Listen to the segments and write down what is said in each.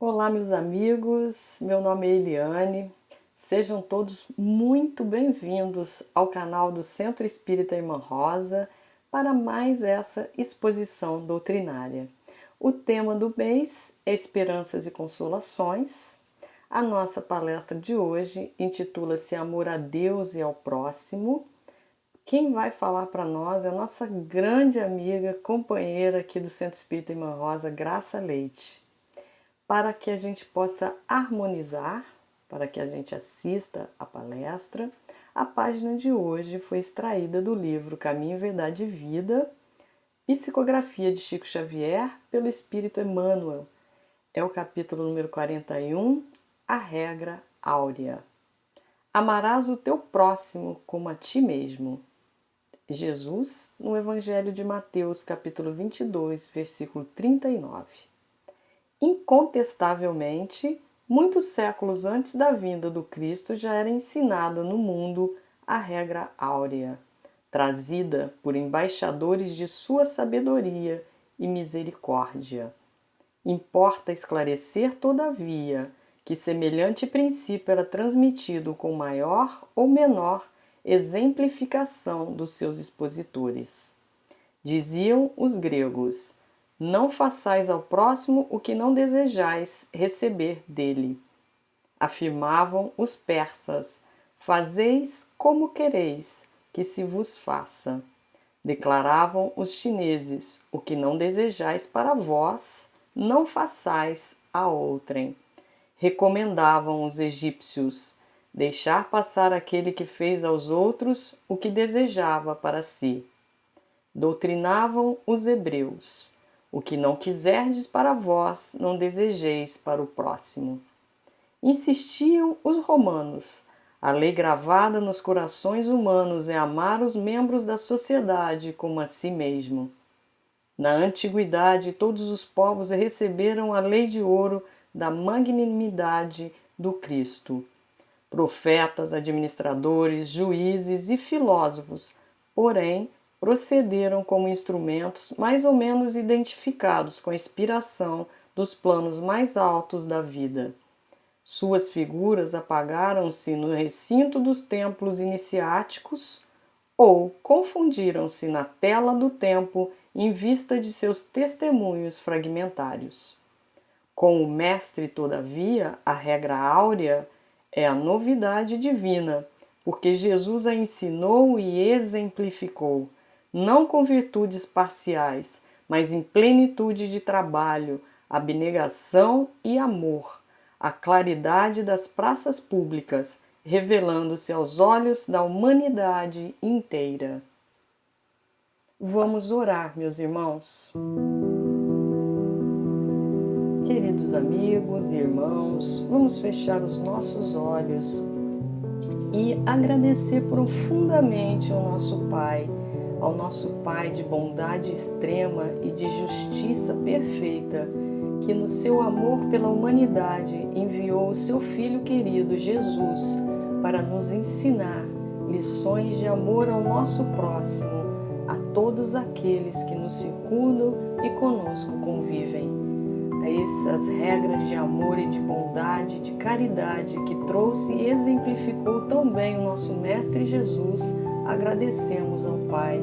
Olá, meus amigos, meu nome é Eliane, sejam todos muito bem-vindos ao canal do Centro Espírita Irmã Rosa para mais essa exposição doutrinária. O tema do mês é Esperanças e Consolações. A nossa palestra de hoje intitula-se Amor a Deus e ao Próximo. Quem vai falar para nós é a nossa grande amiga, companheira aqui do Centro Espírita Irmã Rosa, Graça Leite. Para que a gente possa harmonizar, para que a gente assista a palestra, a página de hoje foi extraída do livro Caminho, Verdade e Vida, Psicografia de Chico Xavier pelo Espírito Emmanuel. É o capítulo número 41, A Regra Áurea. Amarás o teu próximo como a ti mesmo. Jesus, no Evangelho de Mateus, capítulo 22, versículo 39. Incontestavelmente, muitos séculos antes da vinda do Cristo já era ensinada no mundo a regra áurea, trazida por embaixadores de sua sabedoria e misericórdia. Importa esclarecer, todavia, que semelhante princípio era transmitido com maior ou menor exemplificação dos seus expositores. Diziam os gregos: não façais ao próximo o que não desejais receber dele. Afirmavam os persas: fazeis como quereis que se vos faça. Declaravam os chineses: o que não desejais para vós, não façais a outrem. Recomendavam os egípcios: deixar passar aquele que fez aos outros o que desejava para si. Doutrinavam os hebreus: o que não quiserdes para vós, não desejeis para o próximo. Insistiam os romanos: a lei gravada nos corações humanos é amar os membros da sociedade como a si mesmo. Na antiguidade, todos os povos receberam a lei de ouro da magnanimidade do Cristo. Profetas, administradores, juízes e filósofos, porém, procederam como instrumentos mais ou menos identificados com a inspiração dos planos mais altos da vida. Suas figuras apagaram-se no recinto dos templos iniciáticos ou confundiram-se na tela do tempo em vista de seus testemunhos fragmentários. Com o Mestre, todavia, a regra áurea é a novidade divina, porque Jesus a ensinou e exemplificou, não com virtudes parciais, mas em plenitude de trabalho, abnegação e amor, a claridade das praças públicas, revelando-se aos olhos da humanidade inteira. Vamos orar, meus irmãos. Queridos amigos e irmãos, vamos fechar os nossos olhos e agradecer profundamente ao nosso Pai de bondade extrema e de justiça perfeita, que no seu amor pela humanidade enviou o seu Filho querido Jesus para nos ensinar lições de amor ao nosso próximo, a todos aqueles que nos circundam e conosco convivem. A essas regras de amor e de bondade, de caridade que trouxe e exemplificou tão bem o nosso Mestre Jesus, agradecemos ao Pai.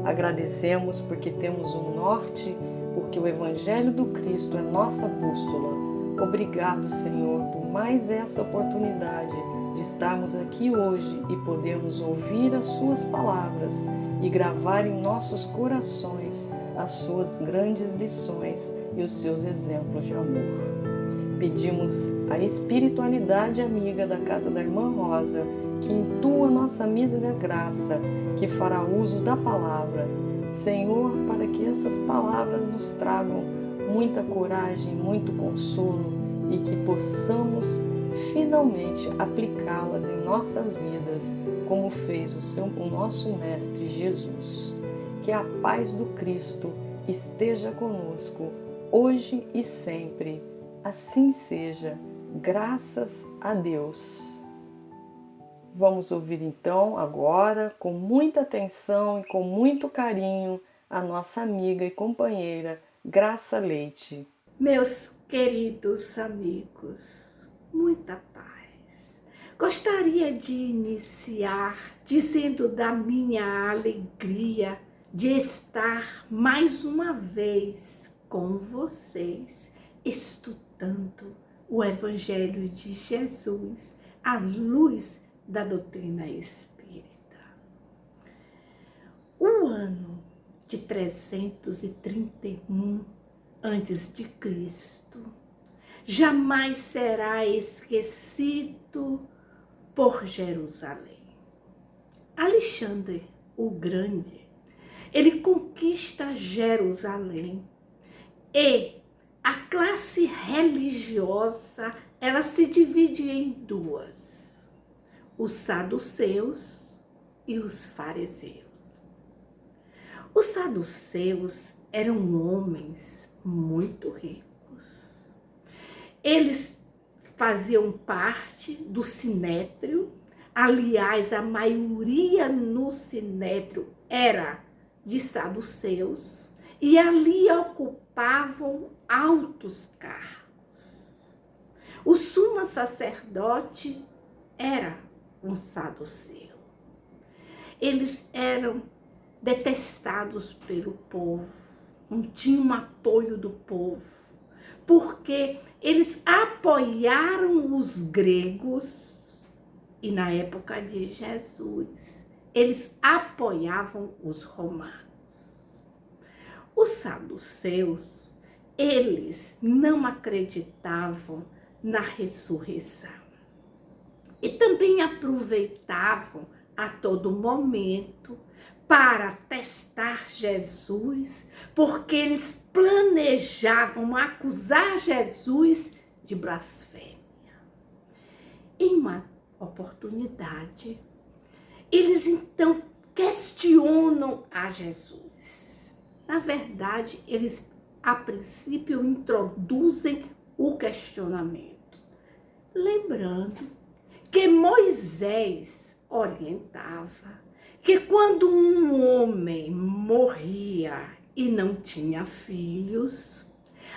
Agradecemos porque temos um norte, porque o Evangelho do Cristo é nossa bússola. Obrigado, Senhor, por mais essa oportunidade de estarmos aqui hoje e podermos ouvir as Suas palavras e gravar em nossos corações as Suas grandes lições e os Seus exemplos de amor. Pedimos a espiritualidade amiga da Casa da Irmã Rosa que intua nossa mísera graça, que fará uso da palavra. Senhor, para que essas palavras nos tragam muita coragem, muito consolo e que possamos finalmente aplicá-las em nossas vidas, como fez o nosso Mestre Jesus. Que a paz do Cristo esteja conosco, hoje e sempre. Assim seja, graças a Deus. Vamos ouvir então, agora, com muita atenção e com muito carinho, a nossa amiga e companheira Graça Leite. Meus queridos amigos, muita paz. Gostaria de iniciar dizendo da minha alegria de estar mais uma vez com vocês, estudando o Evangelho de Jesus à luz da doutrina espírita. O ano de 331 antes de Cristo jamais será esquecido por Jerusalém. Alexandre o Grande, ele conquista Jerusalém e a classe religiosa, ela se divide em duas: os saduceus e os fariseus. Os saduceus eram homens muito ricos. Eles faziam parte do sinédrio. Aliás, a maioria no sinédrio era de saduceus e ali ocupavam altos cargos. O sumo sacerdote era um saduceu. Eles eram detestados pelo povo, não tinham apoio do povo, porque eles apoiaram os gregos e na época de Jesus eles apoiavam os romanos. Os saduceus, eles não acreditavam na ressurreição e também aproveitavam a todo momento para testar Jesus, porque eles planejavam acusar Jesus de blasfêmia. Em uma oportunidade, eles então questionam a Jesus. Na verdade, eles a princípio introduzem o questionamento, lembrando que Moisés orientava que quando um homem morria e não tinha filhos,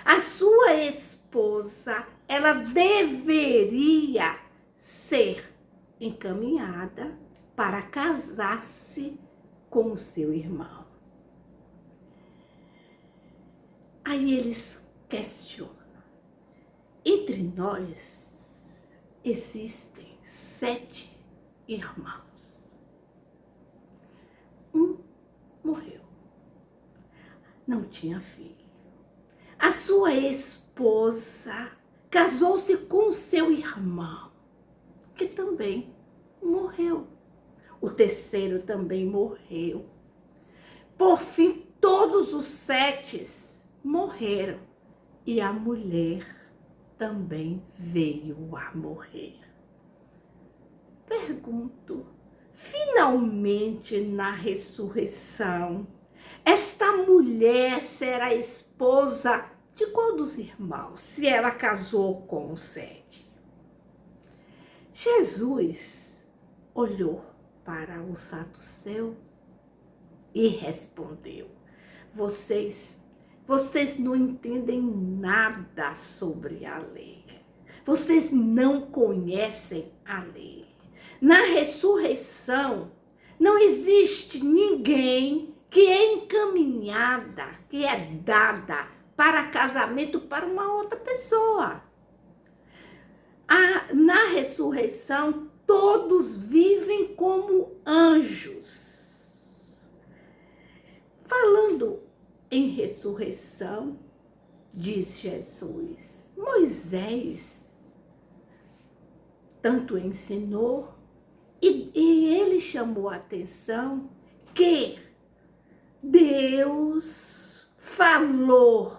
a sua esposa, ela deveria ser encaminhada para casar-se com o seu irmão. Aí eles questionam: entre nós existem 7 irmãos. Um morreu, não tinha filho. A sua esposa casou-se com seu irmão, que também morreu. O terceiro também morreu. Por fim, todos os 7 morreram e a mulher também veio a morrer. Pergunto: finalmente, na ressurreição, esta mulher será esposa de qual dos irmãos, se ela casou com os 7? Jesus olhou para o saduceu e respondeu: vocês não entendem nada sobre a lei. Vocês não conhecem a lei. Na ressurreição, não existe ninguém que é encaminhada, que é dada para casamento para uma outra pessoa. Na ressurreição, todos vivem como anjos. Falando em ressurreição, diz Jesus, Moisés tanto ensinou e ele chamou a atenção que Deus falou: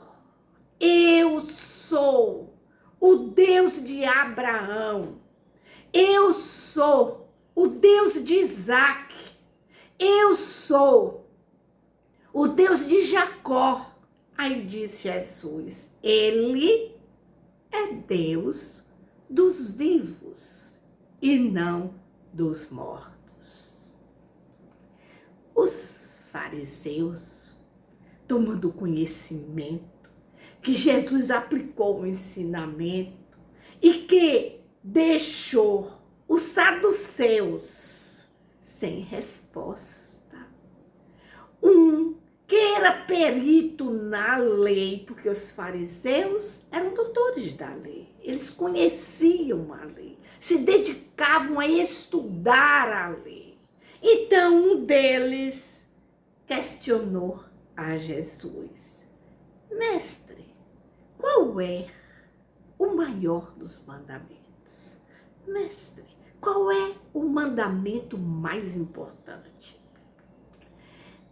eu sou o Deus de Abraão, eu sou o Deus de Isaac, eu sou o Deus de Jacó. Aí diz Jesus, ele é Deus dos vivos e não dos mortos. Os fariseus, tomando conhecimento que Jesus aplicou o ensinamento e que deixou os saduceus sem resposta. Um que era perito na lei, porque os fariseus eram doutores da lei, eles conheciam a lei, se dedicavam a estudar a lei. Então um deles questionou a Jesus: Mestre, qual é o maior dos mandamentos? Mestre, qual é o mandamento mais importante?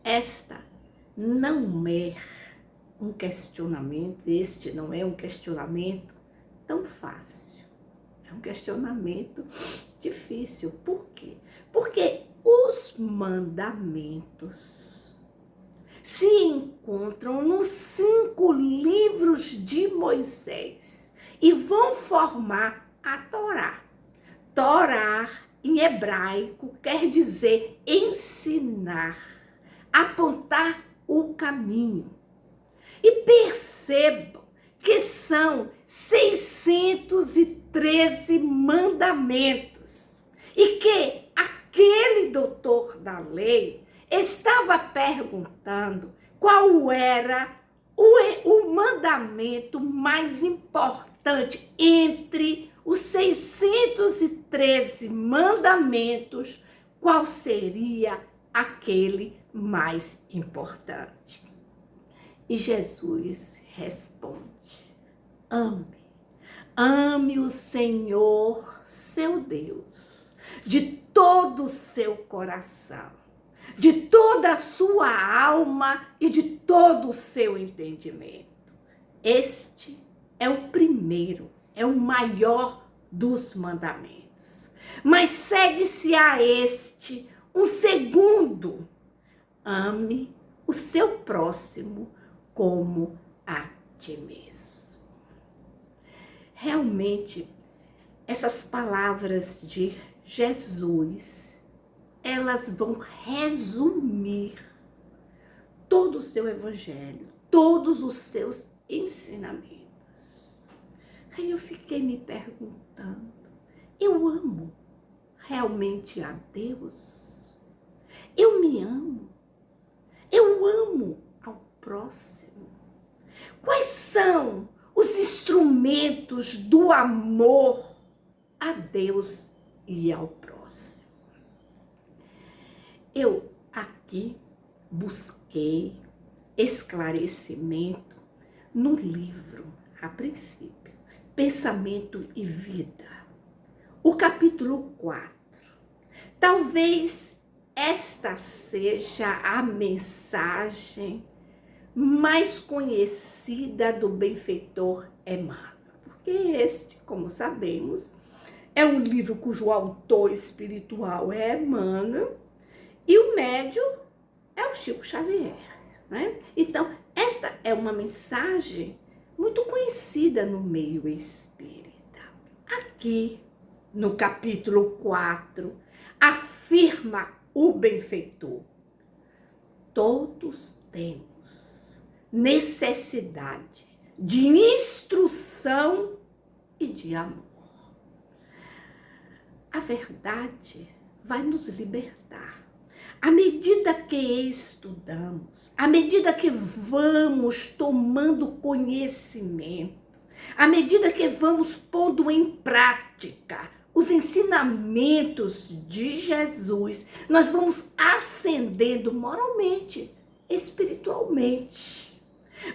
Esta não é um questionamento, este não é um questionamento tão fácil. É um questionamento difícil. Por quê? Porque os mandamentos se encontram nos 5 livros de Moisés e vão formar a Torá. Torá, em hebraico, quer dizer ensinar, apontar o caminho. E percebam que são 613 mandamentos e que aquele doutor da lei estava perguntando qual era o mandamento mais importante entre os 613 mandamentos, qual seria aquele mais importante. E Jesus responde: ame o Senhor, seu Deus, de todo o seu coração, de toda a sua alma e de todo o seu entendimento. Este é o primeiro, é o maior dos mandamentos. Mas segue-se a este um segundo: ame o seu próximo como a ti mesmo. Realmente, essas palavras de Jesus, elas vão resumir todo o seu evangelho, todos os seus ensinamentos. Aí eu fiquei me perguntando, eu amo realmente a Deus? Eu me amo? Eu amo ao próximo? Quais são os instrumentos do amor a Deus e ao próximo? Eu aqui busquei esclarecimento no livro, a princípio, Pensamento e Vida, o capítulo 4. Talvez esta seja a mensagem mais conhecida do benfeitor Emmanuel, porque este, como sabemos, é um livro cujo autor espiritual é Emmanuel e o médium é o Chico Xavier, né? Então, esta é uma mensagem muito conhecida no meio espírita. Aqui, no capítulo 4, afirma o benfeitor: todos temos necessidade de instrução e de amor. A verdade vai nos libertar. À medida que estudamos, à medida que vamos tomando conhecimento, à medida que vamos pondo em prática os ensinamentos de Jesus, nós vamos ascendendo moralmente, espiritualmente.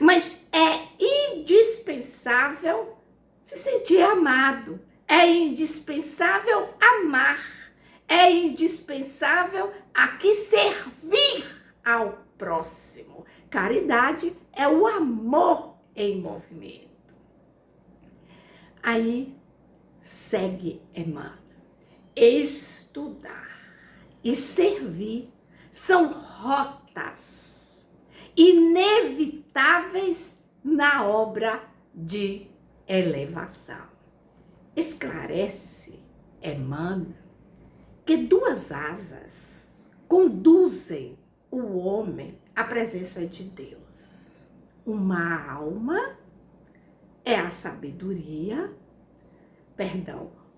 Mas é indispensável se sentir amado, é indispensável amar, é indispensável aqui servir ao próximo. Caridade é o amor em movimento. Aí segue Emmanuel: estudar e servir são rotas inevitáveis na obra de elevação. Esclarece Emmanuel que 2 asas conduzem o homem à presença de Deus: uma alma é a sabedoria,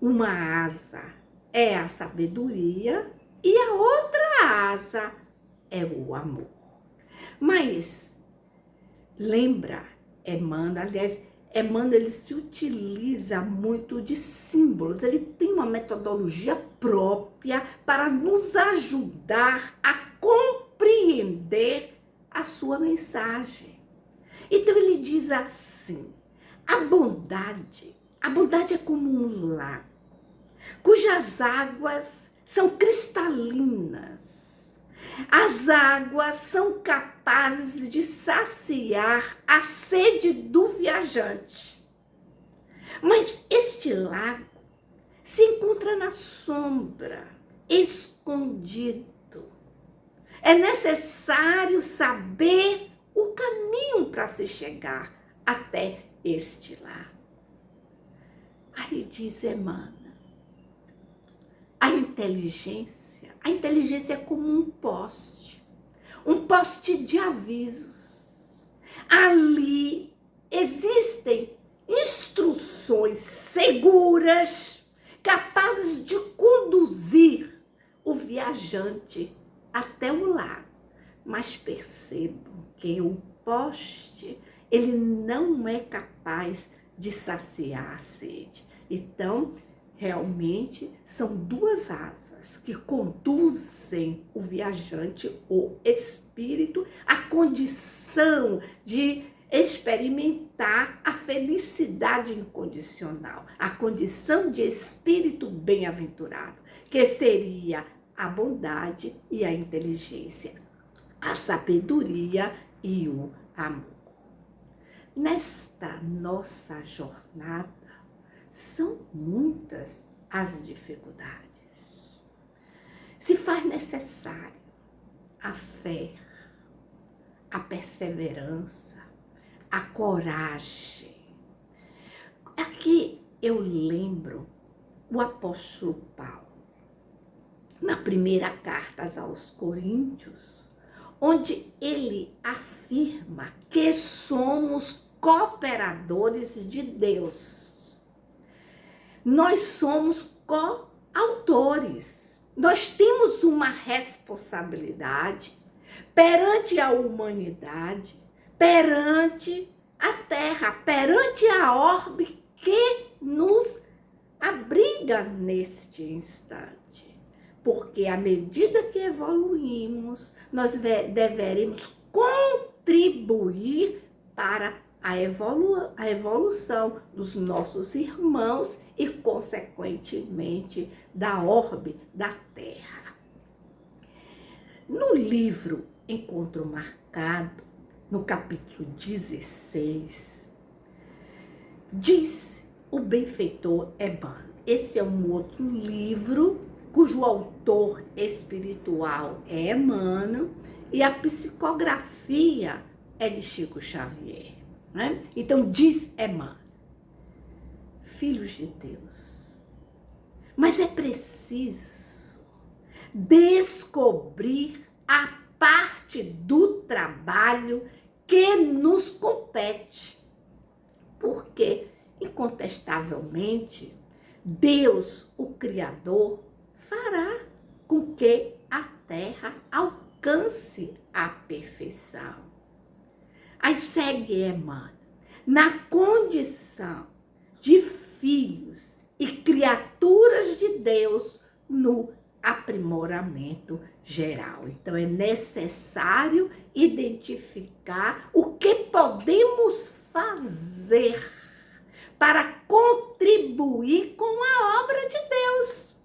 uma asa é a sabedoria e a outra asa é o amor. Mas lembra, Emmanuel ele se utiliza muito de símbolos, ele tem uma metodologia própria para nos ajudar a compreender a sua mensagem. Então ele diz assim, a bondade é como um lago, cujas águas são cristalinas. As águas são capazes de saciar a sede do viajante. Mas este lago se encontra na sombra, escondido. É necessário saber o caminho para se chegar até este lago. Aí diz Emmanuel, a inteligência é como um poste de avisos. Ali existem instruções seguras, capazes de conduzir o viajante até o lago. Mas percebam que o poste, ele não é capaz de saciar a sede. Então, realmente, são duas asas que conduzem o viajante, o espírito, à condição de experimentar a felicidade incondicional, a condição de espírito bem-aventurado, que seria a bondade e a inteligência, a sabedoria e o amor. Nesta nossa jornada, são muitas as dificuldades. Se faz necessário a fé, a perseverança, a coragem. Aqui eu lembro o apóstolo Paulo, na primeira carta aos Coríntios, onde ele afirma que somos cooperadores de Deus. Nós somos coautores. Nós temos uma responsabilidade perante a humanidade, perante a Terra, perante a orbe que nos abriga neste instante. Porque à medida que evoluímos, nós deveremos contribuir para a evolução dos nossos irmãos e, consequentemente, da orbe da Terra. No livro Encontro Marcado, no capítulo 16, diz o benfeitor Emmanuel. Esse é um outro livro cujo autor espiritual é Emmanuel e a psicografia é de Chico Xavier. Né? Então diz Emmanuel, filhos de Deus, mas é preciso descobrir a parte do trabalho que nos compete, porque, incontestavelmente, Deus, o Criador, fará com que a Terra alcance a perfeição. Aí segue Emmanuel, na condição de filhos e criaturas de Deus no aprimoramento geral. Então é necessário identificar o que podemos fazer para contribuir com a obra de Deus,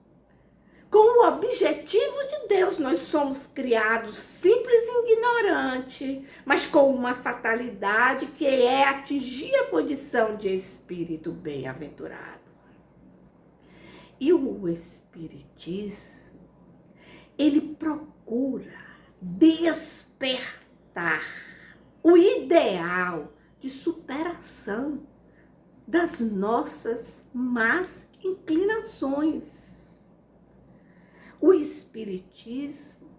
com o objetivo de Deus. Nós somos criados simples e ignorantes, mas com uma fatalidade que é atingir a condição de espírito bem-aventurado. E o espiritismo, ele procura despertar o ideal de superação das nossas más inclinações. O espiritismo,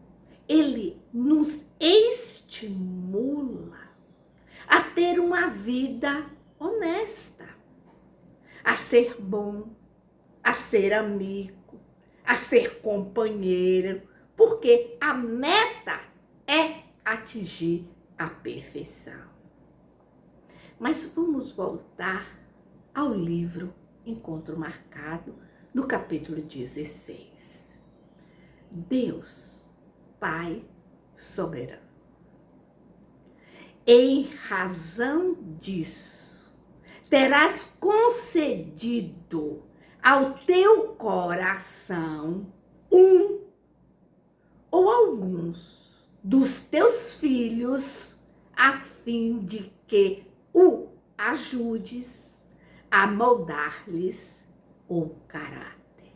ele nos estimula a ter uma vida honesta, a ser bom, a ser amigo, a ser companheiro, porque a meta é atingir a perfeição. Mas vamos voltar ao livro Encontro Marcado, no capítulo 16. Deus, Pai soberano. Em razão disso, terás concedido ao teu coração um ou alguns dos teus filhos, a fim de que o ajudes a moldar-lhes o caráter.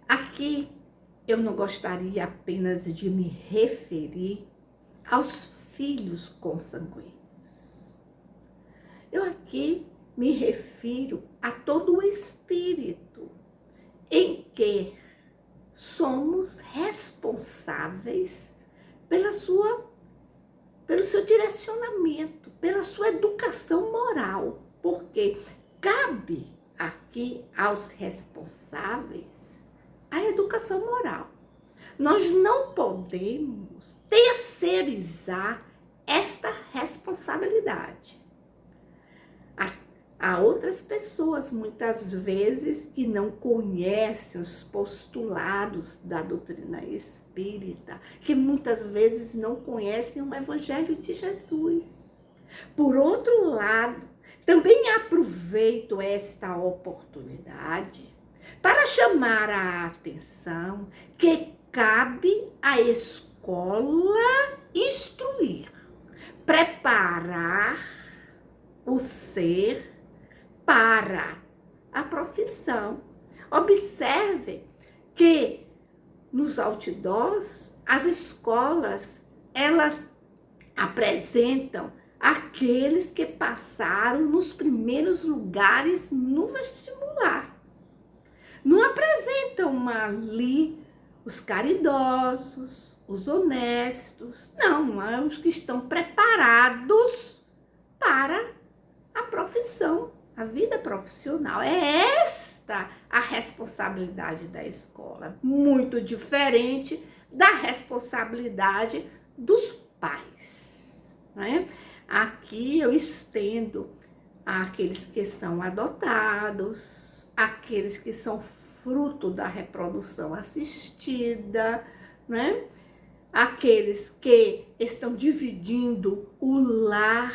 Aqui eu não gostaria apenas de me referir aos filhos consanguíneos. Eu aqui me refiro a todo o espírito em que somos responsáveis pelo seu direcionamento, pela sua educação moral, porque cabe aqui aos responsáveis a educação moral. Nós não podemos terceirizar esta responsabilidade. Há outras pessoas, muitas vezes, que não conhecem os postulados da doutrina espírita, que muitas vezes não conhecem o Evangelho de Jesus. Por outro lado, também aproveito esta oportunidade para chamar a atenção que cabe à escola instruir, preparar o ser para a profissão. Observe que nos outdoors, as escolas, elas apresentam aqueles que passaram nos primeiros lugares no vestibular. Não apresentam ali os caridosos, os honestos, não, os que estão preparados para a profissão, a vida profissional. É esta a responsabilidade da escola, muito diferente da responsabilidade dos pais, né? Aqui eu estendo àqueles que são adotados, aqueles que são fruto da reprodução assistida, né? Aqueles que estão dividindo o lar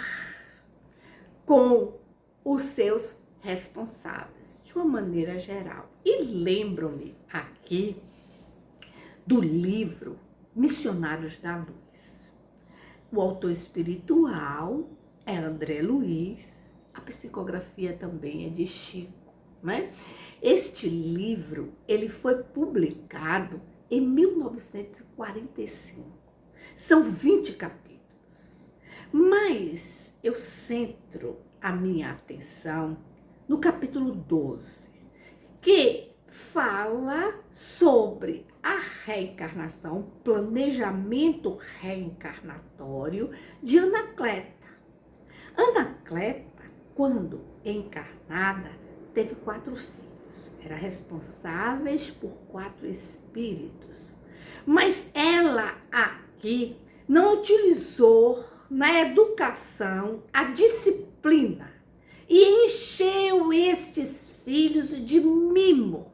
com os seus responsáveis, de uma maneira geral. E lembro-me aqui do livro Missionários da Luz. O autor espiritual é André Luiz, a psicografia também é de Chico, né? Este livro, ele foi publicado em 1945. São 20 capítulos. Mas eu centro a minha atenção no capítulo 12, que fala sobre a reencarnação, o planejamento reencarnatório de Anacleta. Anacleta, quando encarnada, teve 4 filhos. Era responsável por 4 espíritos. Mas ela aqui não utilizou na educação a disciplina e encheu estes filhos de mimo.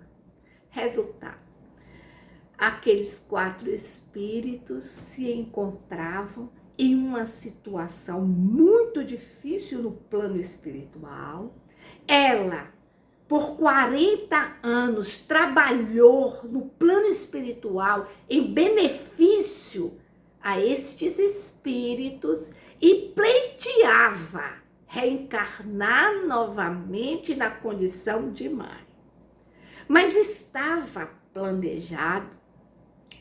Resultado: aqueles 4 espíritos se encontravam em uma situação muito difícil no plano espiritual. Ela, por 40 anos, trabalhou no plano espiritual em benefício a estes espíritos e pleiteava reencarnar novamente na condição de mãe. Mas estava planejado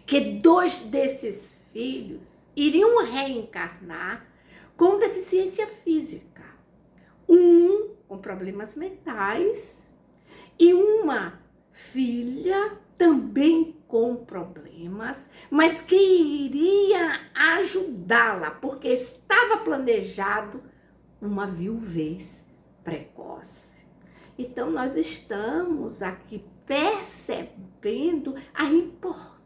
que 2 desses filhos iriam reencarnar com deficiência física. Um com problemas mentais e uma filha também com problemas, mas que iria ajudá-la, porque estava planejado uma viuvez precoce. Então, nós estamos aqui percebendo a importância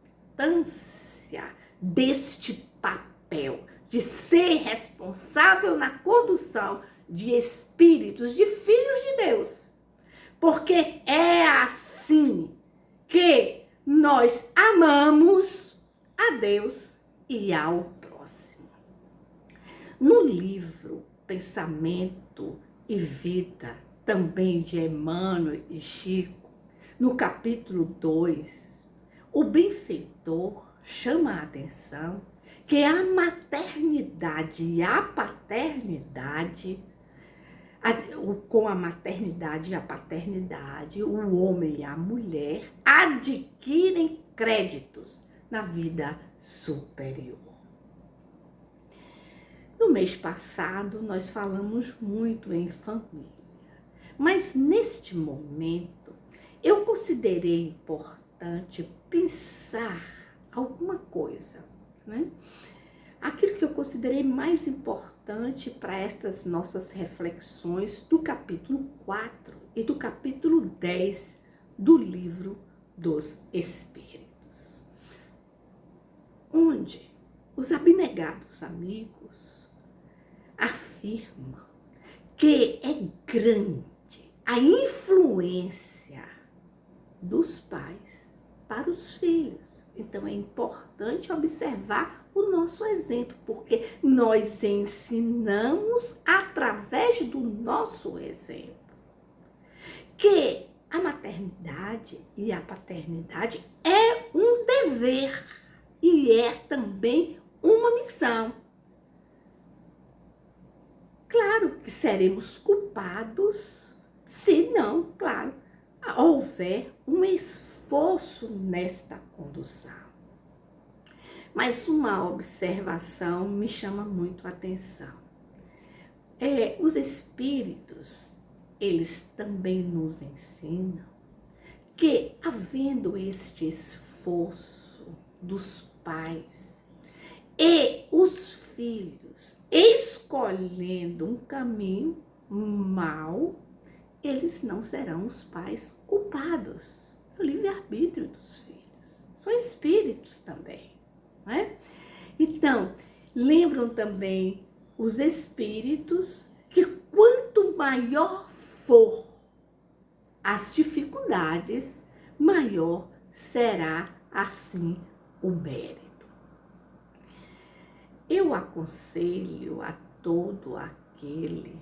deste papel, de ser responsável na condução de espíritos, de filhos de Deus. Porque é assim que nós amamos a Deus e ao próximo. No livro Pensamento e Vida, também de Emmanuel e Chico, no capítulo 2, o benfeitor chama a atenção que a maternidade e a paternidade, com a maternidade e a paternidade, o homem e a mulher adquirem créditos na vida superior. No mês passado, nós falamos muito em família, mas neste momento eu considerei importante pensar alguma coisa, né? Aquilo que eu considerei mais importante para estas nossas reflexões do capítulo 4 e do capítulo 10 do Livro dos Espíritos, onde os abnegados amigos afirmam que é grande a influência dos pais para os filhos. Então é importante observar o nosso exemplo, porque nós ensinamos através do nosso exemplo que a maternidade e a paternidade é um dever e é também uma missão. Claro que seremos culpados se não, claro, houver um esforço nesta condução. Mas uma observação me chama muito a atenção. Os espíritos, eles também nos ensinam que, havendo este esforço dos pais e os filhos escolhendo um caminho mau, eles não serão os pais culpados. É o livre-arbítrio dos filhos. São espíritos também. Não é? Então, lembram também os espíritos que quanto maior for as dificuldades, maior será assim o mérito. Eu aconselho a todo aquele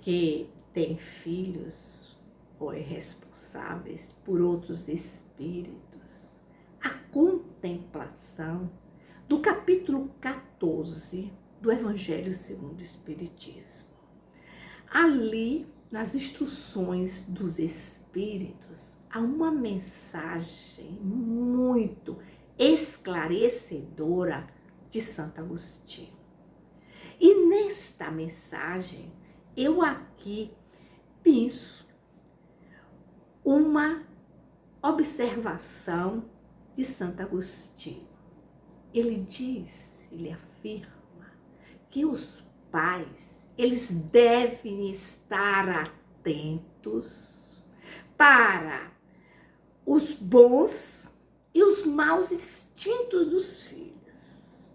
que tem filhos ou é responsáveis por outros espíritos a contemplação do capítulo 14 do Evangelho segundo o Espiritismo. Ali, nas instruções dos Espíritos, há uma mensagem muito esclarecedora de Santo Agostinho. E nesta mensagem, eu aqui penso uma observação de Santo Agostinho. Ele afirma que os pais, eles devem estar atentos para os bons e os maus instintos dos filhos.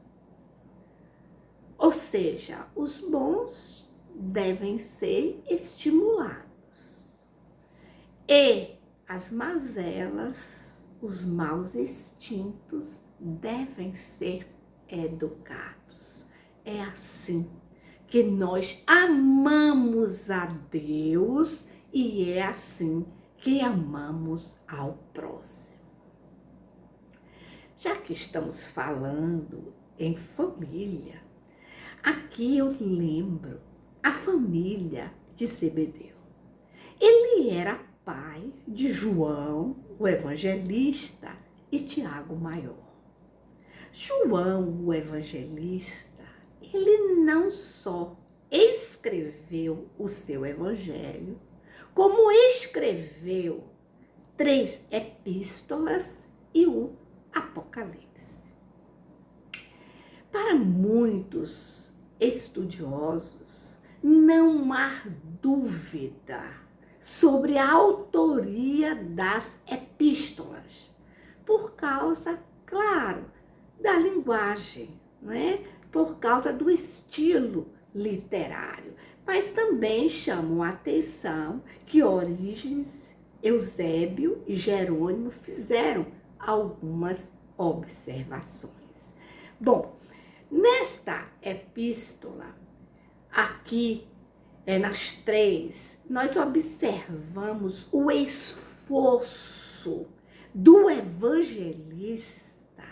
Ou seja, os bons devem ser estimulados e as mazelas, os maus instintos devem ser educados. É assim que nós amamos a Deus e é assim que amamos ao próximo. Já que estamos falando em família, aqui eu lembro a família de Zebedeu. Ele era pai de João, o evangelista, e Tiago Maior. João, o evangelista, ele não só escreveu o seu evangelho, como escreveu 3 epístolas e o Apocalipse. Para muitos estudiosos, não há dúvida sobre a autoria das epístolas, por causa, claro, da linguagem, né? Por causa do estilo literário. Mas também chamam a atenção que Orígenes, Eusébio e Jerônimo fizeram algumas observações. Bom, nesta epístola, aqui, nas três, nós observamos o esforço do evangelista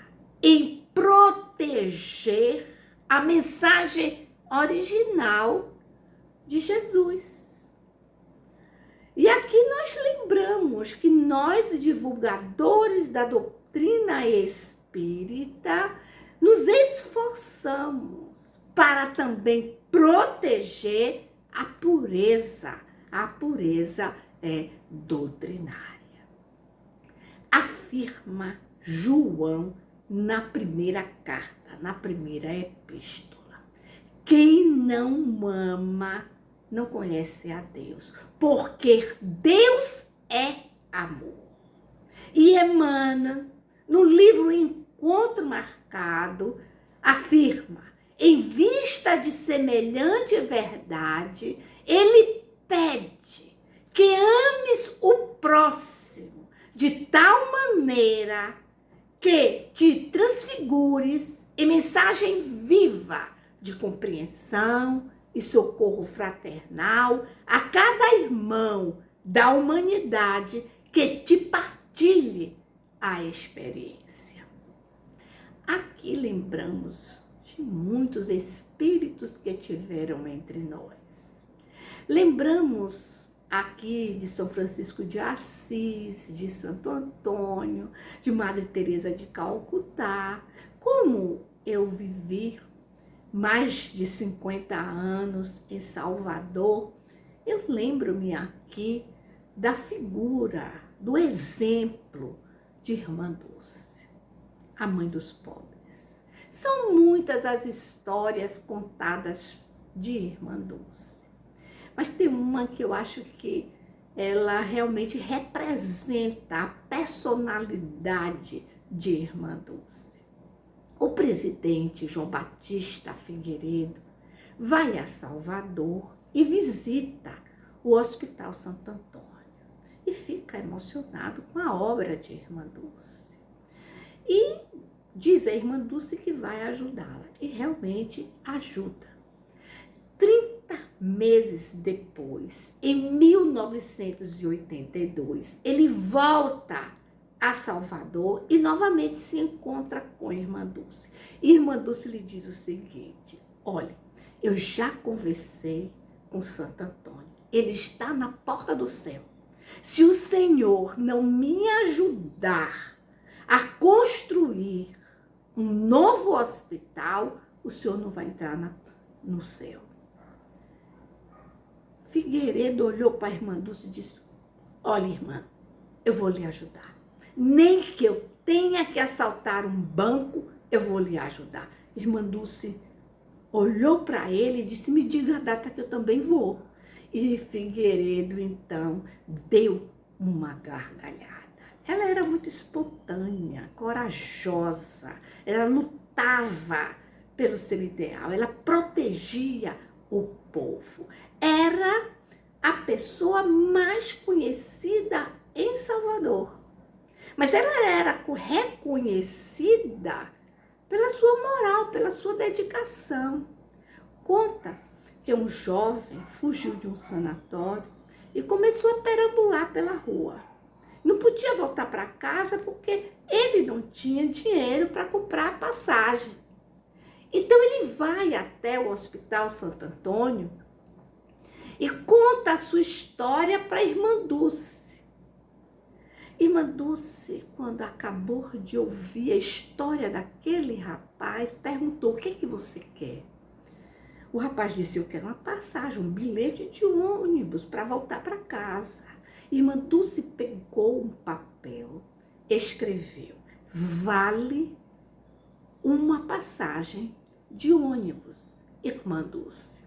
em proteger a mensagem original de Jesus. E aqui nós lembramos que nós, divulgadores da doutrina espírita, nos esforçamos para também proteger a pureza doutrinária. Afirma João na primeira carta, na primeira epístola: quem não ama não conhece a Deus, porque Deus é amor. E Emmanuel, no livro Encontro Marcado, afirma: em vista de semelhante verdade, ele pede que ames o próximo de tal maneira que te transfigures em mensagem viva de compreensão e socorro fraternal a cada irmão da humanidade que te partilhe a experiência. Aqui lembramos de muitos espíritos que tiveram entre nós. Lembramos aqui de São Francisco de Assis, de Santo Antônio, de Madre Teresa de Calcutá. Como eu vivi mais de 50 anos em Salvador, eu lembro-me aqui da figura, do exemplo de Irmã Dulce, a mãe dos pobres. São muitas as histórias contadas de Irmã Dulce, mas tem uma que eu acho que ela realmente representa a personalidade de Irmã Dulce. O presidente João Batista Figueiredo vai a Salvador e visita o Hospital Santo Antônio e fica emocionado com a obra de Irmã Dulce. E diz a Irmã Dulce que vai ajudá-la, e realmente ajuda. 30 meses depois, em 1982, ele volta a Salvador e novamente se encontra com a Irmã Dulce. E Irmã Dulce lhe diz o seguinte: olha, eu já conversei com Santo Antônio, ele está na porta do céu. Se o Senhor não me ajudar a construir um novo hospital, o Senhor não vai entrar no céu. Figueiredo olhou para a Irmã Dulce e disse: olha, irmã, eu vou lhe ajudar. Nem que eu tenha que assaltar um banco, eu vou lhe ajudar. Irmã Dulce olhou para ele e disse: me diga a data que eu também vou. E Figueiredo, então, deu uma gargalhada. Ela era muito espontânea, corajosa, ela lutava pelo seu ideal, ela protegia o povo. Era a pessoa mais conhecida em Salvador. Mas ela era reconhecida pela sua moral, pela sua dedicação. Conta que um jovem fugiu de um sanatório e começou a perambular pela rua. Não podia voltar para casa porque ele não tinha dinheiro para comprar a passagem. Então ele vai até o Hospital Santo Antônio e conta a sua história para a Irmã Dulce. Irmã Dulce, quando acabou de ouvir a história daquele rapaz, perguntou: o que é que você quer? O rapaz disse: eu quero uma passagem, um bilhete de ônibus para voltar para casa. Irmã Dulce pegou um papel, escreveu: vale uma passagem de ônibus, Irmã Dulce.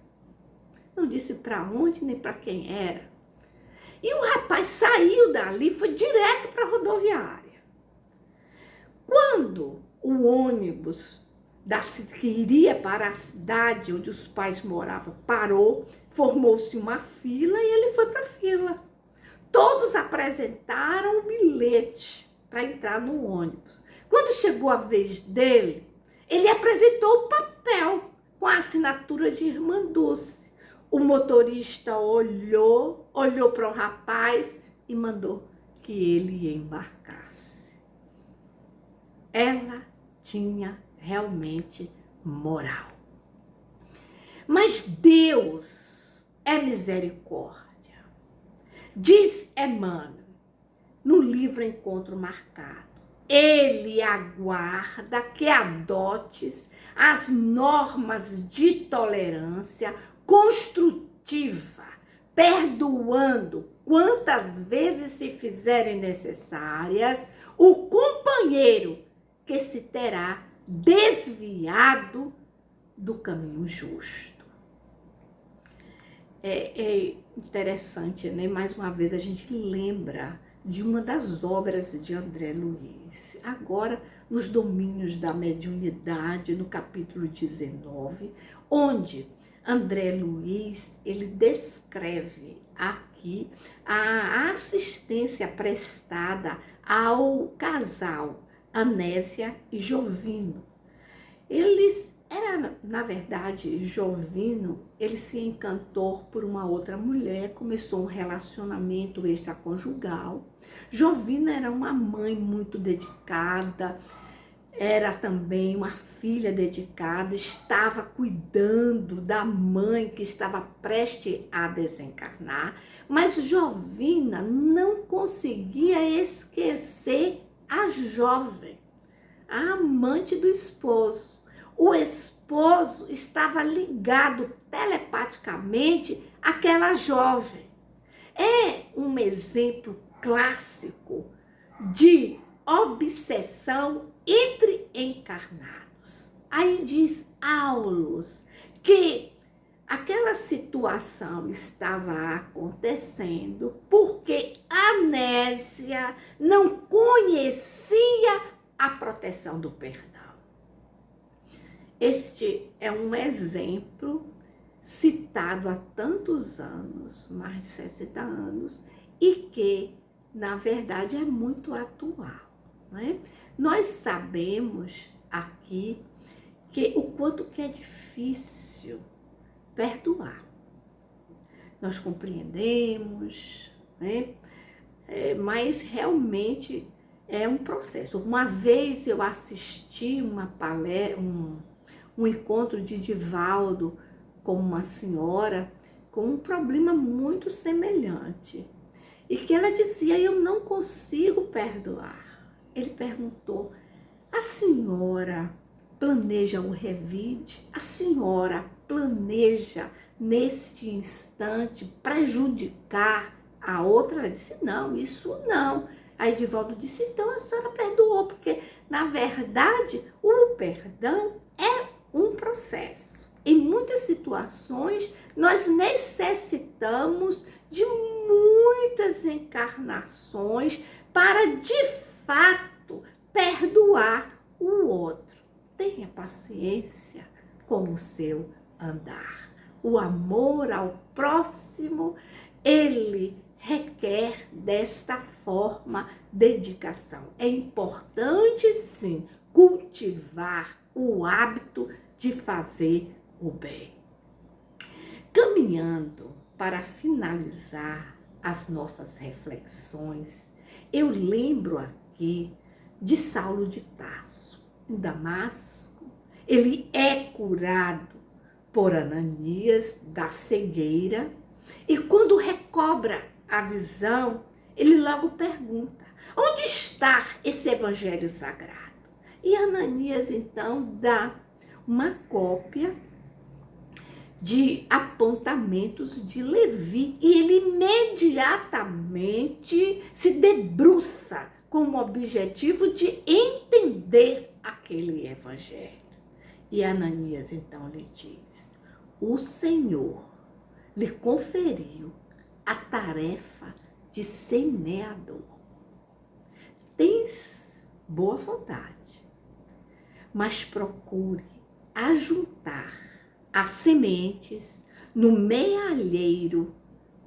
não disse para onde nem para quem era. E o rapaz saiu dali, foi direto para a rodoviária. Quando o ônibus que iria para a cidade onde os pais moravam parou, formou-se uma fila e ele foi para a fila. Todos apresentaram o bilhete para entrar no ônibus. Quando chegou a vez dele, ele apresentou o papel com a assinatura de Irmã Dulce. O motorista olhou para o rapaz e mandou que ele embarcasse. Ela tinha realmente moral. Mas Deus é misericórdia. Diz Emmanuel, no livro Encontro Marcado, ele aguarda que adotes as normas de tolerância construtiva, perdoando quantas vezes se fizerem necessárias o companheiro que se terá desviado do caminho justo. É interessante, né? Mais uma vez a gente lembra de uma das obras de André Luiz. Agora, nos domínios da mediunidade, no capítulo 19, onde André Luiz, ele descreve aqui a assistência prestada ao casal Anésia e Jovino. Na verdade, Jovino, ele se encantou por uma outra mulher, começou um relacionamento extraconjugal. Jovino era uma mãe muito dedicada, era também uma filha dedicada, estava cuidando da mãe que estava prestes a desencarnar, mas Jovina não conseguia esquecer a jovem, a amante do esposo. O esposo estava ligado telepaticamente àquela jovem. É um exemplo clássico de obsessão entre encarnados. Aí diz Aulus que aquela situação estava acontecendo porque Anésia não conhecia a proteção do perdão. Este é um exemplo citado há tantos anos, mais de 60 anos, e que, na verdade, é muito atual, né? Nós sabemos aqui que o quanto que é difícil perdoar. Nós compreendemos, né? Mas realmente é um processo. Uma vez eu assisti um encontro de Divaldo com uma senhora com um problema muito semelhante. E que ela dizia, eu não consigo perdoar. Ele perguntou, a senhora planeja o revide? A senhora planeja, neste instante, prejudicar a outra? Ela disse, não, isso não. Aí Divaldo disse, então a senhora perdoou, porque, na verdade, o perdão é um processo. Em muitas situações, nós necessitamos de muitas encarnações para, de fato, perdoar o outro. Tenha paciência com o seu andar. O amor ao próximo, ele requer desta forma dedicação. É importante, sim, cultivar o hábito de fazer o bem. Caminhando para finalizar as nossas reflexões, eu lembro aqui de Saulo de Tarso, em Damasco. Ele é curado por Ananias da cegueira e quando recobra a visão, ele logo pergunta, onde está esse evangelho sagrado? E Ananias então dá uma cópia de apontamentos de Levi e ele imediatamente se debruça com o objetivo de entender aquele evangelho. E Ananias então lhe diz, o Senhor lhe conferiu a tarefa de semeador. Tens boa vontade, mas procure ajuntar as sementes no mealheiro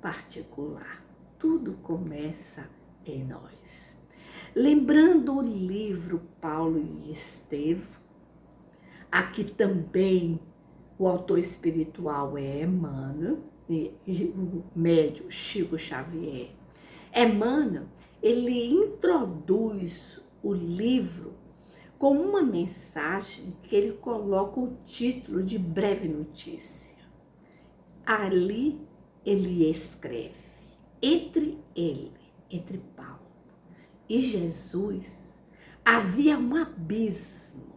particular. Tudo começa em nós. Lembrando o livro Paulo e Estevão, aqui também o autor espiritual é Emmanuel, e o médium Chico Xavier. Emmanuel, ele introduz o livro com uma mensagem que ele coloca o título de Breve Notícia. Ali ele escreve, entre Paulo e Jesus, havia um abismo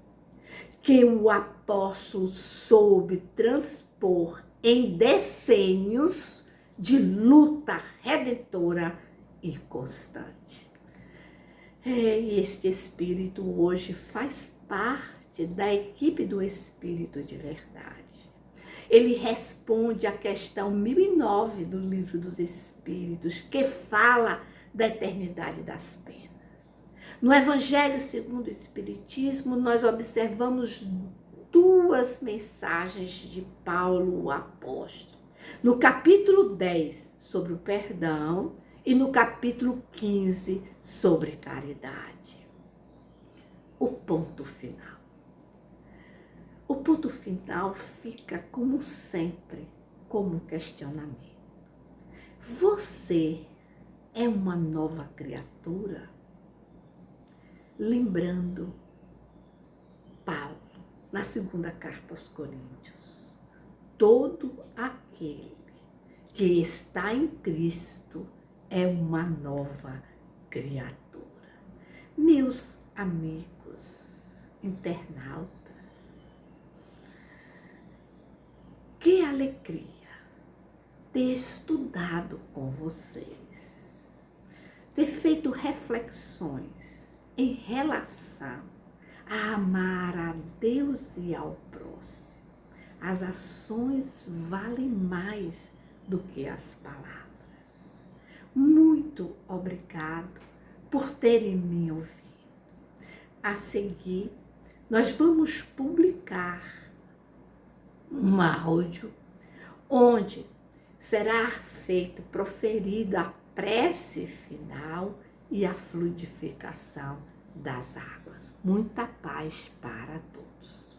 que o apóstolo soube transpor em decênios de luta redentora e constante. E este Espírito hoje faz parte da equipe do Espírito de Verdade. Ele responde à questão 1009 do Livro dos Espíritos, que fala da eternidade das penas. No Evangelho segundo o Espiritismo, nós observamos duas mensagens de Paulo, o apóstolo. No capítulo 10, sobre o perdão, e no capítulo 15, sobre caridade. O ponto final. O ponto final fica, como sempre, como um questionamento. Você é uma nova criatura? Lembrando Paulo, na segunda carta aos Coríntios, todo aquele que está em Cristo é uma nova criatura. Meus amigos internautas, que alegria ter estudado com vocês, ter feito reflexões em relação a amar a Deus e ao próximo. As ações valem mais do que as palavras. Muito obrigado por terem me ouvido. A seguir, nós vamos publicar um áudio onde será proferida a prece final e a fluidificação das águas. Muita paz para todos.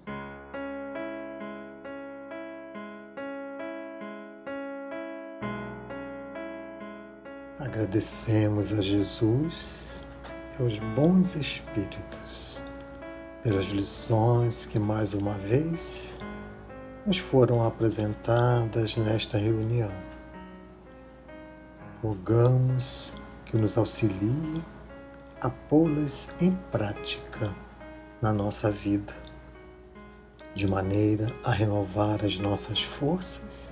Agradecemos a Jesus e aos bons espíritos pelas lições que mais uma vez nos foram apresentadas nesta reunião. Rogamos que nos auxilie a pô-las em prática na nossa vida, de maneira a renovar as nossas forças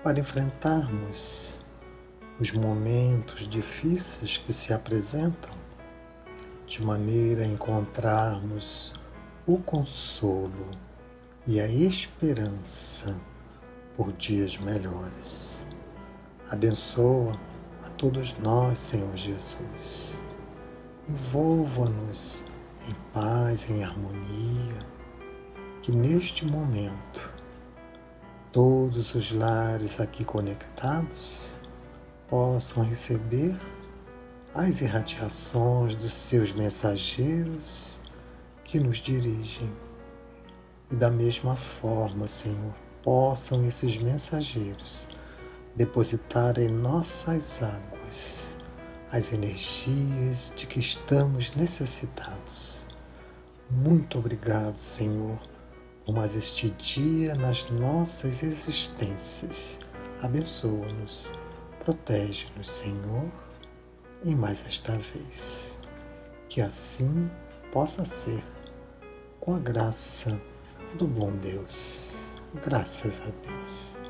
para enfrentarmos os momentos difíceis que se apresentam, de maneira a encontrarmos o consolo e a esperança por dias melhores. Abençoa a todos nós, Senhor Jesus. Envolva-nos em paz, em harmonia, que neste momento todos os lares aqui conectados possam receber as irradiações dos seus mensageiros que nos dirigem. E da mesma forma, Senhor, possam esses mensageiros depositar em nossas águas as energias de que estamos necessitados. Muito obrigado, Senhor, por mais este dia nas nossas existências. Abençoa-nos, protege-nos, Senhor, e mais esta vez. Que assim possa ser, com a graça do bom Deus. Graças a Deus.